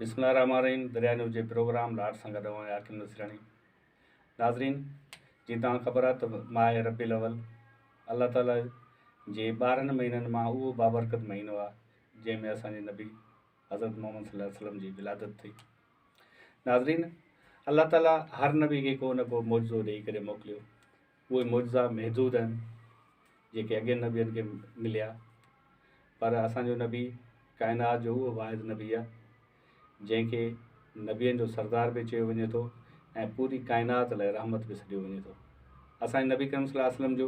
बिस्मिल्लाहिर्रहमानिर्रहीम दरिया न्यूज़ जे प्रोग्राम लाट सां गॾु आहियां हाकिम नसरानी। नाज़रीन, जी तव्हां ख़बर आहे त माह रबीउल अव्वल अल्लाह ताला जे 12 महीननि मां उहो बाबरकत महीनो आहे जंहिंमें असांजे नबी हज़रत मोहम्मद सल्लल्लाहु अलैहि वसल्लम जी विलादत थी। नाज़रीन, अल्लाह ताला हर नबी खे को न को मौजो ॾेई करे मोकिलियो। उहे मौजा महदूद आहिनि जेके अॻे नबियनि खे मिलिया, पर असांजो नबी काइनात जो उहो वाहिद नबी आहे जंहिंखे नबियनि जो सरदार बि चयो वञे थो ऐं पूरी काइनात लाइ रहमत बि सॾियो वञे थो। असांजे नबी करीम सल्लल्लाहु अलैहि वसल्लम जो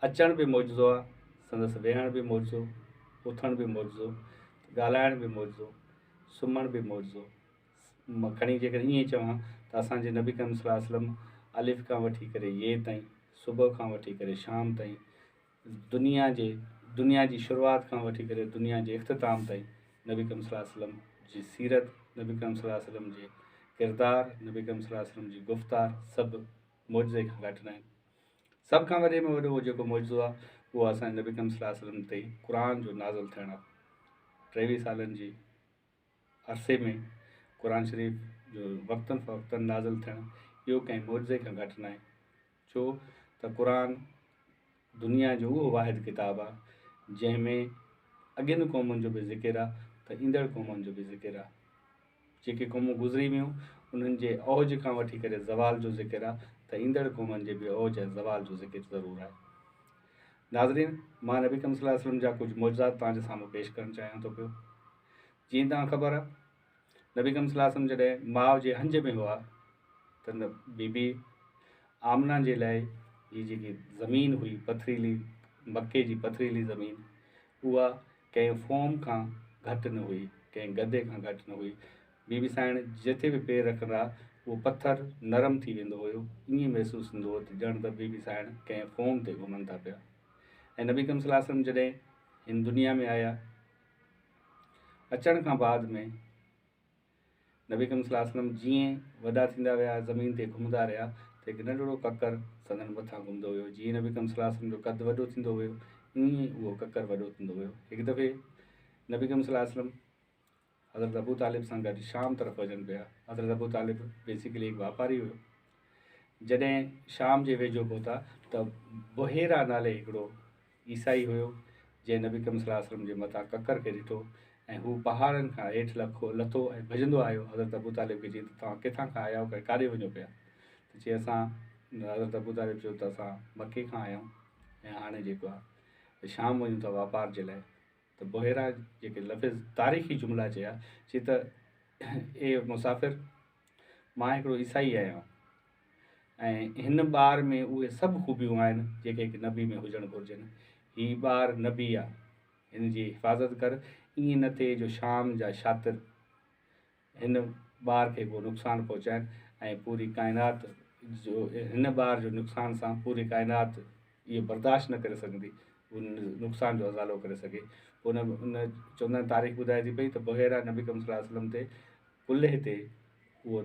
अचण बि मौजो आहे, संदसि वेहण बि मौजो, उथण बि मौजो, ॻाल्हाइण बि मौजो, सुम्हण बि मौजो। खणी जेकर ईअं चवां त असांजे नबी करीम सल्लल्लाहु अलैहि वसल्लम अलिफ खां वठी करे ये ताईं, सुबुह खां वठी करे शाम ताईं, दुनिया जी शुरूआति खां वठी करे दुनिया जे इख़्तिताम ताईं नबी करीम सल्लल्लाहु अलैहि वसल्लम जी सीरत, नबी करीम सल्लल्लाहु अलैहि वसल्लम जे किरदार, नबी करीम सल्लल्लाहु अलैहि वसल्लम जी गुफ़्तार सभु मौजे खां घटि न आहिनि। सभ खां वॾे में वॾो जेको मौजो आहे उहो असांजे नबी करीम सल्लल्लाहु अलैहि वसल्लम ते क़ुर जो नाज़िल थियणु आहे। 23 सालनि जी अरसे में क़ुर शरीफ़ जो वक़्तनि फ़वक़्तनि नाज़िल थियणु इहो कंहिं मौजे खां घटि न आहे, छो त क़ुर दुनिया जो उहो वाहिद किताबु आहे जंहिंमें अॻियनि क़ौमुनि जो बि ज़िकिर आहे त ईंदड़ क़ौमुनि जो बि ज़िकिर आहे। जेके क़ौमूं गुज़री वियूं उन्हनि जे औज खां वठी करे ज़वाल जो ज़िकिर आहे त ईंदड़ क़ौमुनि जे बि औज ऐं ज़वाल जो ज़िकिर ज़रूरु आहे। नाज़रीन, मां नबी करीम सल्लल्लाहु अलैहि वसल्लम जा कुझु मौजज़ात तव्हांजे साम्हूं पेश करणु चाहियां थो पियो। जीअं तव्हां ख़बर आहे, नबी करीम सल्लल्लाहु अलैहि वसल्लम जॾहिं माउ जे हंज में हुआ त बीबी आमना जे लाइ हीअ जेकी ज़मीन हुई पथरीली, मके जी पथरीली ज़मीन, उहा कंहिं फोम खां घटि न हुई, कंहिं गदे खां घटि न हुई। बीबी साइण जिथे बि पेर रखंदा उहो पथर नरम थी वेंदो हुयो, ईअं महसूसु थींदो हुओ त ॼण त बीबी साइण कंहिं फोम ते घुमनि था पिया। ऐं नबी करीम सल्लल्लाहु अलैहि वसल्लम जॾहिं हिन दुनिया में आया, अचण खां बाद में नबी करीम सल्लल्लाहु अलैहि वसल्लम जीअं वॾा थींदा विया, ज़मीन ते घुमंदा रहिया त हिकु नंढिड़ो ककर संदन मथां घुमंदो हुयो। जीअं नबी करीम सल्लल्लाहु अलैहि वसल्लम जो कदु वॾो थींदो हुयो ईअं उहो ककर वॾो थींदो हुयो। हिकु दफ़े नबी करीम सल्लल्लाहु अलैहि वसल्लम हज़रत अबू तालिब सां गॾु शाम तरफ़ वञनि पिया। हज़रत अबू तालिब बेसिकली हिकु वापारी हुयो। जॾहिं शाम जे वेझो पहुता त बुहेरा नाले हिकिड़ो ईसाई हुयो जंहिं नबी करीम सल्लल्लाहु अलैहि वसल्लम जे मथां ककर खे ॾिठो ऐं हू पहाड़नि खां हेठि लथो ऐं भॼंदो आयो। हज़रत अबू तालिब खे चई त तव्हां किथां खां आया आहियो, काॾे वञो पिया? त चई असां, हज़रत अबू तालिब चयो त असां मके खां आया आहियूं ऐं हाणे जेको आहे शाम वञूं था वापार जे लाइ। त बुहेरा जेके लफ़्ज़ तारीख़ी जुमिला चया, चई त ए मुसाफ़िर, मां हिकिड़ो ईसाई आहियां ऐं हिन ॿार में उहे सभु ख़ूबियूं आहिनि जेके हिकु नबी में हुजणु घुरिजनि। हीउ ॿारु नबी आहे, हिन जी हिफ़ाज़त कर, ईअं न थिए जो शाम जा शातिर हिन ॿार खे को नुक़सानु पहुचाइनि ऐं पूरी काइनात जो हिन ॿार जो नुक़सान सां पूरी काइनात इहो बर्दाश्त न करे सघंदी, उन नुक़सान जो अज़ालो करे सघे। पोइ उन चवंदा आहिनि, तारीख़ ॿुधाए थी पई त बुहेरा नबी करीम सल्लल्लाहु अलैहि वसल्लम ते कुल्हे ते उहो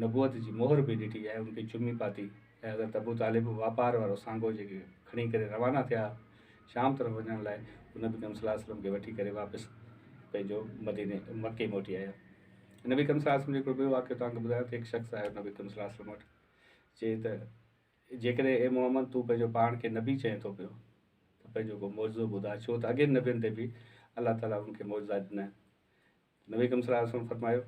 नबूअत जी मोहर बि ॾिठी ऐं उनखे चुमी पाती। ऐं हज़रत अबू तालिब वापार वारो सांगो जेके खणी करे रवाना थिया शाम तरफ़ वञण लाइ, उन नबी करीम सल्लल्लाहु अलैहि वसल्लम खे वठी करे वापसि पंहिंजो मदीने मके मोटी आया। नबी करीम सल्लल्लाहु अलैहि वसल्लम जो हिकिड़ो ॿियो वाक़ियो तव्हांखे ॿुधायां त हिकु शख़्स आयो नबी करीम सल्लल्लाहु अलैहि वसल्लम वटि, चए त जेकॾहिं ए मोहम्मद तूं पंहिंजो पाण खे नबी चए थो पियो त पंहिंजो को मौजो ॿुधाए, छो त अॻे नबियनि ते बि अलाह ताला उनखे मौजा ॾिना आहिनि। नबी करीम सल्लल्लाहु अलैहि वसल्लम फरमायो,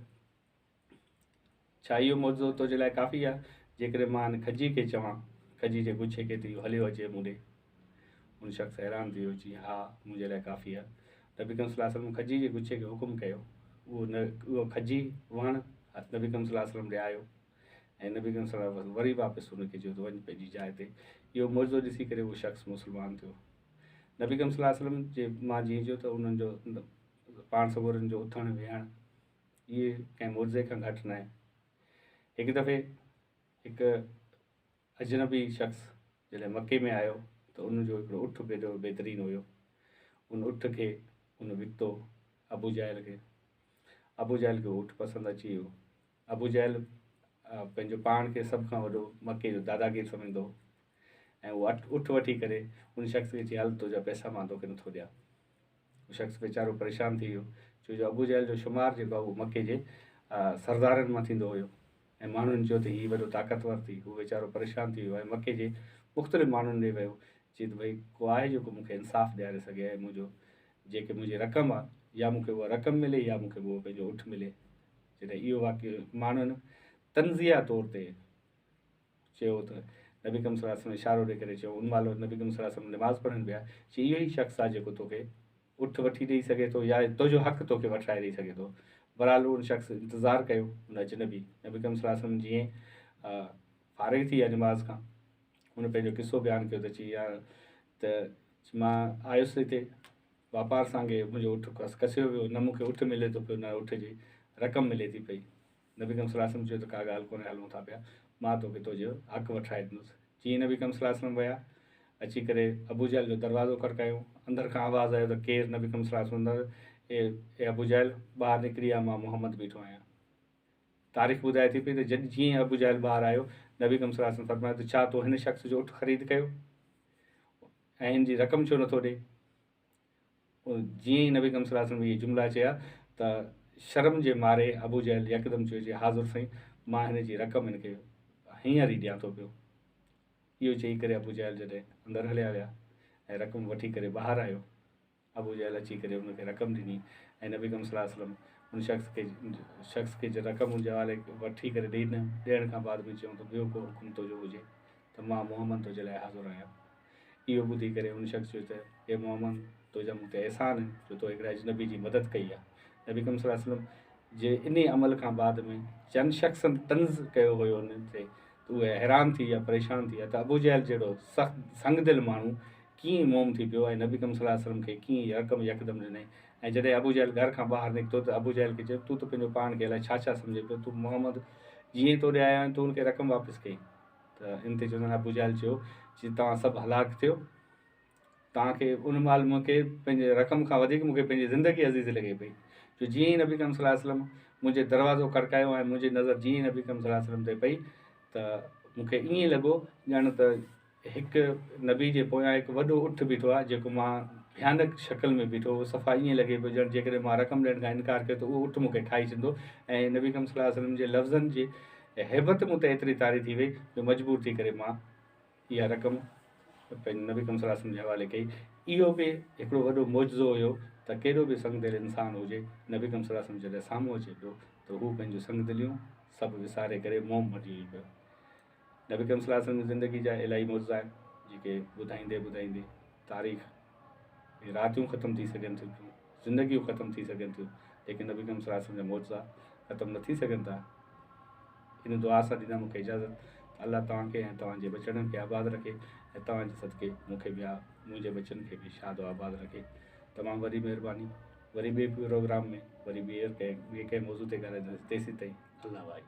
छा इहो मौजो तुंहिंजे लाइ काफ़ी आहे? जेकॾहिं मां हिन खजी खे चवां, खजी जे गुच्छे खे त इहो हलियो अचे मूं ॾे? उन शख़्स हैरान थी वियो, चई हा मुंहिंजे लाइ काफ़ी आहे। नबी करीम सल्लल्लाहु अलैहि वसल्लम खजी जे गुच्छे खे हुकुम कयो, उहो खजी वणु नबी करीम सल्लल्लाहु अलैहि वसल्लम ॾे आयो ऐं नबी करीम सल्लल्लाहु अलैहि वसल्लम वरी वापसि उनखे चयो त वञ पंहिंजी जाइ ते। इहो मौजो ॾिसी करे उहो शख़्स मुस्लमान थियो। नबी करीम सल्लल्लाहु अलैहि वसल्लम जे मां जीअं चयो त उन्हनि जो पाण सगोरनि जो उथणु वेहणु इहे कंहिं मौजे खां घटि न आहे। हिकु दफ़े हिकु अजनबी शख़्स जॾहिं मके में आयो त उनजो हिकिड़ो उठ केॾो बहितरीनु हुयो। उन उठ खे उन विकितो अबू जहल खे। अबू जहल खे उठ पसंदि अची वियो। अबू जहल पंहिंजो पाण खे सभ खां वॾो मके जो दादागीर सम्झंदो हो ऐं उहो उठ वठी करे उन शख़्स खे चई हल तुंहिंजा पैसा मां तोखे नथो ॾियां। उहो शख़्स वीचारो परेशान थी वियो, छो जो अबू जहल जो शुमार जेको आहे उहो मके जे सरदारनि मां थींदो हुयो ऐं माण्हुनि चयो त हीउ वॾो ताक़तवर थी, उहो वीचारो परेशान थी वियो ऐं मके जे मुख़्तलिफ़ माण्हुनि ॾे वियो, चई त भई को आहे जेको मूंखे इंसाफ़ ॾियारे सघे ऐं मुंहिंजो जेके मुंहिंजी रक़म आहे या मूंखे उहा रक़म मिले या मूंखे उहो पंहिंजो उठ मिले। जॾहिं इहो वाक़ियो माण्हुनि तंज़िया तौर ते चयो त नबी करीम सल्लल्लाहु अलैहि वसल्लम इशारो ॾेई करे चयो, उन महिल नबी करीम सल्लल्लाहु अलैहि वसल्लम निमाज़ पढ़नि पिया, चई इहो ई शख़्स आहे जेको तोखे उठ वठी ॾेई सघे थो या तुंहिंजो हक़ तोखे वठाए ॾेई सघे थो। बहरहाल उन शख़्स इंतज़ारु कयो, उन अजनबी नबी करीम सल्लल्लाहु अलैहि वसल्लम जीअं फारिग़ थी विया निमाज़ खां, हुन पंहिंजो किसो बयानु कयो त चई यार त मां आयुसि हिते वापार सां खे मुंहिंजो उठ कसियो वियो, न मूंखे उठ मिले थो पियो, न उठ जी रक़म मिले थी पई। नबी करीम सल्लल्लाहु अलैहि वसल्लम चयो त का ॻाल्हि कोन्हे, हलूं था पिया, मां तोखे तुंहिंजो हक़ वठाए ॾींदुसि। जीअं नबी करीम सल्लल्लाहु अलैहि वसल्लम विया, अची करे अबू जहल जो दरवाज़ो खड़कायो, अंदरि खां आवाज़ु आयो त केरु? नबी करीम सल्लल्लाहु अलैहि वसल्लम ए अबू जहल ॿाहिरि निकिरी आ, मां मोहम्मद बीठो आहियां। तारीख़ ॿुधाए थी पई त जॾहिं जीअं अबू जहल ॿाहिरि आयो, नबी करीम सल्लल्लाहु अलैहि वसल्लम फरमायो त छा तो हिन शख़्स जो उठ ख़रीद कयो ऐं हिन जी रक़म छो नथो ॾे? जीअं ई नबी करीम सल्लल्लाहु अलैहि वसल्लम इहे जुमिला चया त शर्म जे मारे अबू जहल यकदमि चयो, हाज़ुर साईं, मां हिन जी रक़म हिनखे हींअर ई ॾियां थो पियो। इहो चई करे अबू जहल जॾहिं अंदरि हलिया विया ऐं रक़म वठी करे ॿाहिरि आयो, अबू जहल अची करे हुनखे रक़म ॾिनी ऐं नबी करीम सल्लल्लाहु अलैहि वसल्लम उन शख़्स खे रक़म हुनजे हवाले वठी करे ॾियण खां बाद में चयूं त ॿियो को हुकुम तुंहिंजो हुजे त मां मोहम्मद तुंहिंजे लाइ हाज़ुर आहियां। इहो ॿुधी करे उन शख़्स चयो त हे मोहम्मद, तुंहिंजा मूं ते अहसान आहिनि जो तो हिकिड़े अजनबी जी मदद कई आहे। नबी करीम सल्लल्लाहु अलैहि वसल्लम जे इन अमल खां बाद में चंद शख़्सनि तंज़ कयो हुयो हुन ते, त उहे हैरान थी विया, परेशान थी विया त अबू जहल जहिड़ो सख़्तु संगदिल माण्हू कीअं मोम थी पियो ऐं नबी करीम सल्लल्लाहु अलैहि वसल्लम खे कीअं रक़म यकदमि ॾिनई। ऐं जॾहिं अबू जहल घर खां ॿाहिरि निकितो त अबू जहल खे चयो, तूं त पंहिंजो पाण खे अलाए छा छा सम्झे पियो, तूं मोहम्मद जीअं तोॾे आया आहिनि तूं हुनखे रक़म वापसि कई। त इन ते चवंदा अबू जहल चयो जी तव्हां सभु हलाकु थियो, तव्हांखे उन महिल मूंखे पंहिंजे रक़म खां वधीक मूंखे पंहिंजी ज़िंदगी अज़ीज़ लॻे पई। जो जीअं ई नबी करीम सल्लल्लाहु अलैहि वसल्लम मुंहिंजे दरवाज़ो खड़कायो ऐं मुंहिंजी नज़र जीअं ई नबी करीम सल्लल्लाहु अलैहि वसल्लम ते पई त मूंखे ईअं लॻो ॼण त हिकु नबी जे पोयां हिकु वॾो उठ बीठो आहे जेको मां भयानक शक्ल में बीठो हो, सफ़ा ईअं लॻे पियो ॼण जेकॾहिं मां रक़म ॾियण खां इनकार कयो त उहो उठ मूंखे खाई छॾींदो। ऐं नबी करीम सल्लल्लाहु अलैहि वसल्लम जे लफ़्ज़नि जी हैबत मूं ते एतिरी तारी थी वई जो मजबूर थी करे मां इहा रक़म पंहिंजे नबी करीम सल्लल्लाहु अलैहि वसल्लम जे हवाले कई। इहो बि हिकिड़ो वॾो मौजज़ो हुयो त केॾो बि संगदिल इंसानु हुजे, नबी करीम सल्लल्लाहु अलैहि वसल्लम जॾहिं साम्हूं अचे पियो त हू पंहिंजूं संगदिलियूं सभु विसारे करे मोम वठी पियो। नबी करीम सल्लल्लाहु अलैहि वसल्लम जी ज़िंदगी जा इलाही मौजज़ा आहिनि जेके ॿुधाईंदे ॿुधाईंदे तारीख़ रातियूं ख़तमु थी सघनि थियूं, ज़िंदगियूं ख़तमु थी सघनि थियूं, लेकिन नबी करीम सल्लल्लाहु अलैहि वसल्लम जा मौजज़ा ख़तमु न थी सघनि था। इन दुआ सां ॾींदा मूंखे इजाज़त, अल्लाह तव्हांखे ऐं तव्हांजे बचड़नि खे आबाद रखे ऐं तव्हांजे सदके मूंखे ॿिया मुंहिंजे बचनि खे बि शाद आबाद रखे। तमामु वॾी महिरबानी। वरी ॿिए प्रोग्राम में वरी ॿिए कंहिं मौज़ू ते ॻाल्हाईंदासीं। तेसीं ताईं अल्लाह भाई।